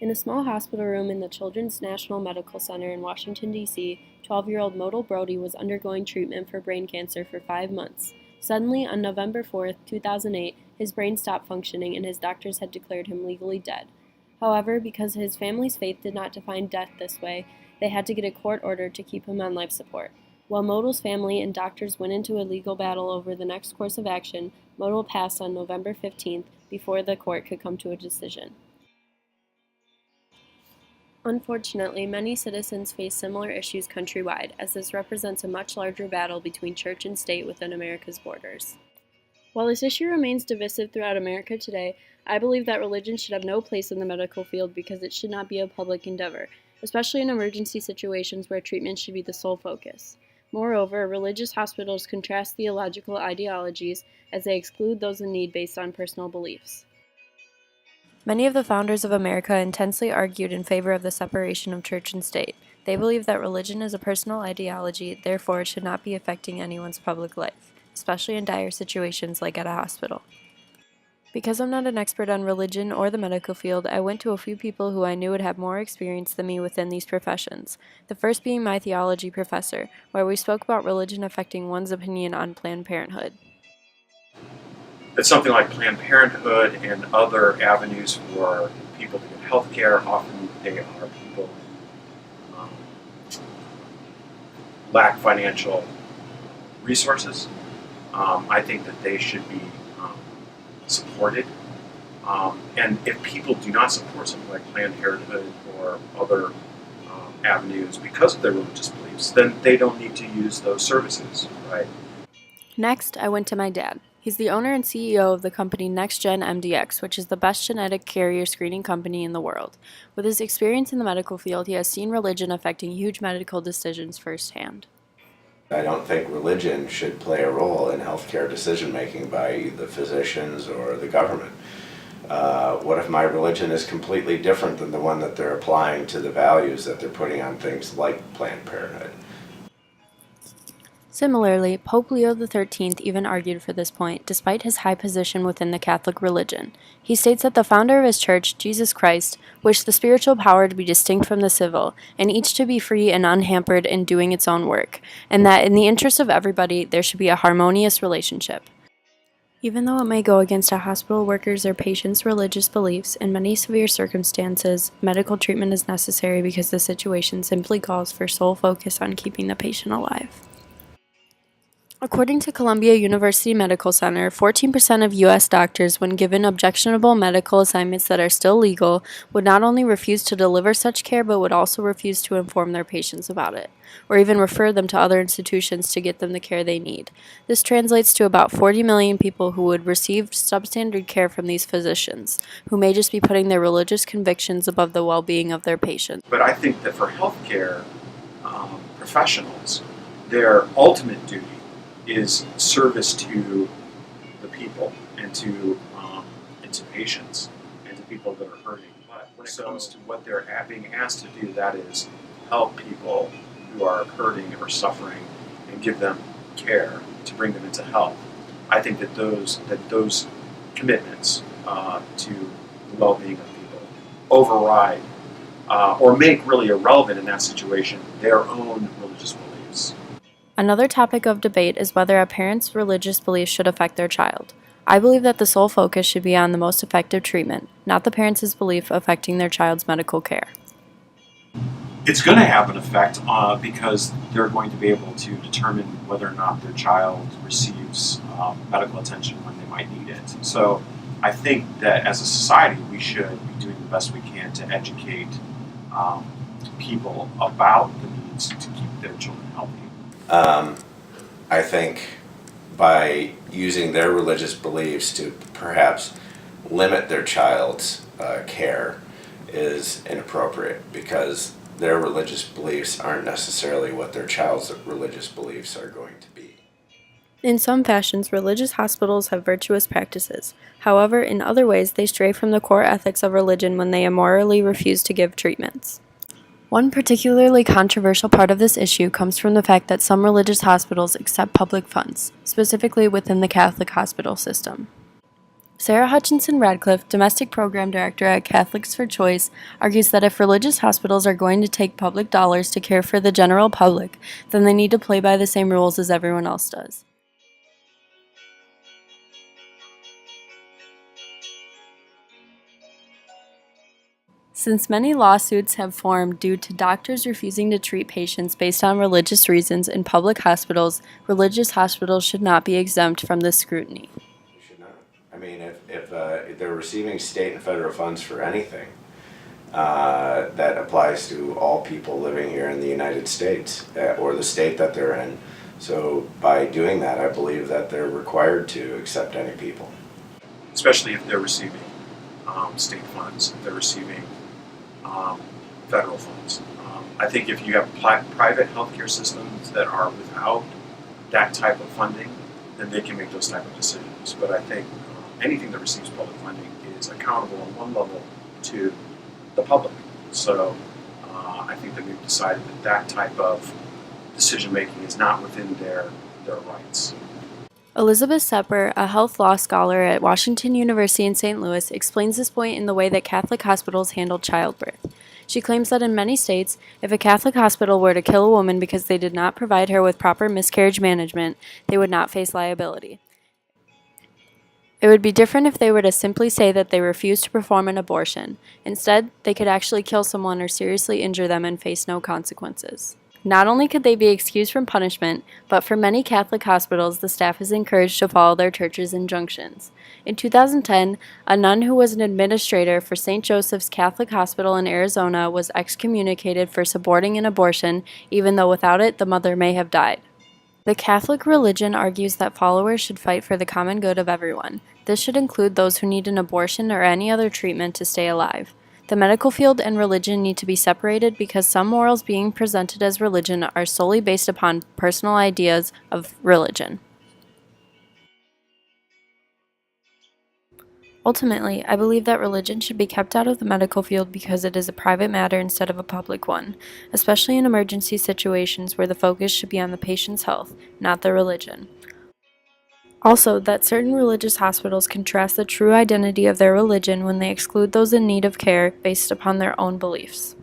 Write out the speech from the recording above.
In a small hospital room in the Children's National Medical Center in Washington, D.C., 12-year-old Modal Brody was undergoing treatment for brain cancer for 5 months. Suddenly, on November 4, 2008, his brain stopped functioning and his doctors had declared him legally dead. However, because his family's faith did not define death this way, they had to get a court order to keep him on life support. While Modal's family and doctors went into a legal battle over the next course of action, Modal passed on November 15th before the court could come to a decision. Unfortunately, many citizens face similar issues countrywide, as this represents a much larger battle between church and state within America's borders. While this issue remains divisive throughout America today, I believe that religion should have no place in the medical field because it should not be a public endeavor, especially in emergency situations where treatment should be the sole focus. Moreover, religious hospitals contrast theological ideologies as they exclude those in need based on personal beliefs. Many of the founders of America intensely argued in favor of the separation of church and state. They believed that religion is a personal ideology, therefore it should not be affecting anyone's public life, especially in dire situations like at a hospital. Because I'm not an expert on religion or the medical field, I went to a few people who I knew would have more experience than me within these professions. The first being my theology professor, where we spoke about religion affecting one's opinion on Planned Parenthood. It's something like Planned Parenthood and other avenues for people to get health care. Often they are people who lack financial resources. I think that they should be supported. And if people do not support something like Planned Parenthood or other avenues because of their religious beliefs, then they don't need to use those services, right? Next, I went to my dad. He's the owner and CEO of the company NextGen MDX, which is the best genetic carrier screening company in the world. With his experience in the medical field, he has seen religion affecting huge medical decisions firsthand. I don't think religion should play a role in healthcare decision-making by the physicians or the government. What if my religion is completely different than the one that they're applying to the values that they're putting on things like Planned Parenthood? Similarly, Pope Leo XIII even argued for this point, despite his high position within the Catholic religion. He states that the founder of his church, Jesus Christ, wished the spiritual power to be distinct from the civil, and each to be free and unhampered in doing its own work, and that in the interest of everybody, there should be a harmonious relationship. Even though it may go against a hospital worker's or patient's religious beliefs, in many severe circumstances, medical treatment is necessary because the situation simply calls for sole focus on keeping the patient alive. According to Columbia University Medical Center, 14% of U.S. doctors, when given objectionable medical assignments that are still legal, would not only refuse to deliver such care but would also refuse to inform their patients about it, or even refer them to other institutions to get them the care they need. This translates to about 40 million people who would receive substandard care from these physicians, who may just be putting their religious convictions above the well-being of their patients. But I think that for healthcare professionals, their ultimate duty is service to the people and to patients and to people that are hurting. But when it comes to what they're being asked to do, that is help people who are hurting or suffering and give them care to bring them into health. I think that those commitments to the well-being of people override or make really irrelevant in that situation their own religious beliefs. Another topic of debate is whether a parent's religious beliefs should affect their child. I believe that the sole focus should be on the most effective treatment, not the parent's belief affecting their child's medical care. It's going to have an effect because they're going to be able to determine whether or not their child receives medical attention when they might need it. So I think that as a society, we should be doing the best we can to educate people about the needs to keep their children healthy. I think by using their religious beliefs to perhaps limit their child's care is inappropriate because their religious beliefs aren't necessarily what their child's religious beliefs are going to be. In some fashions, religious hospitals have virtuous practices. However, in other ways, they stray from the core ethics of religion when they immorally refuse to give treatments. One particularly controversial part of this issue comes from the fact that some religious hospitals accept public funds, specifically within the Catholic hospital system. Sarah Hutchinson Radcliffe, Domestic Program Director at Catholics for Choice, argues that if religious hospitals are going to take public dollars to care for the general public, then they need to play by the same rules as everyone else does. Since many lawsuits have formed due to doctors refusing to treat patients based on religious reasons in public hospitals, religious hospitals should not be exempt from this scrutiny. You should not. I mean, if they're receiving state and federal funds for anything, that applies to all people living here in the United States or the state that they're in. So by doing that, I believe that they're required to accept any people. Especially if they're receiving state funds, if they're receiving federal funds. I think if you have private healthcare systems that are without that type of funding, then they can make those type of decisions. But I think anything that receives public funding is accountable on one level to the public. So I think that we've decided that that type of decision making is not within their rights. Elizabeth Sepper, a health law scholar at Washington University in St. Louis, explains this point in the way that Catholic hospitals handle childbirth. She claims that in many states, if a Catholic hospital were to kill a woman because they did not provide her with proper miscarriage management, they would not face liability. It would be different if they were to simply say that they refused to perform an abortion. Instead, they could actually kill someone or seriously injure them and face no consequences. Not only could they be excused from punishment, but for many Catholic hospitals, the staff is encouraged to follow their church's injunctions. In 2010, a nun who was an administrator for St. Joseph's Catholic Hospital in Arizona was excommunicated for suborning an abortion, even though without it, the mother may have died. The Catholic religion argues that followers should fight for the common good of everyone. This should include those who need an abortion or any other treatment to stay alive. The medical field and religion need to be separated because some morals being presented as religion are solely based upon personal ideas of religion. Ultimately, I believe that religion should be kept out of the medical field because it is a private matter instead of a public one, especially in emergency situations where the focus should be on the patient's health, not the religion. Also, that certain religious hospitals contrast the true identity of their religion when they exclude those in need of care based upon their own beliefs.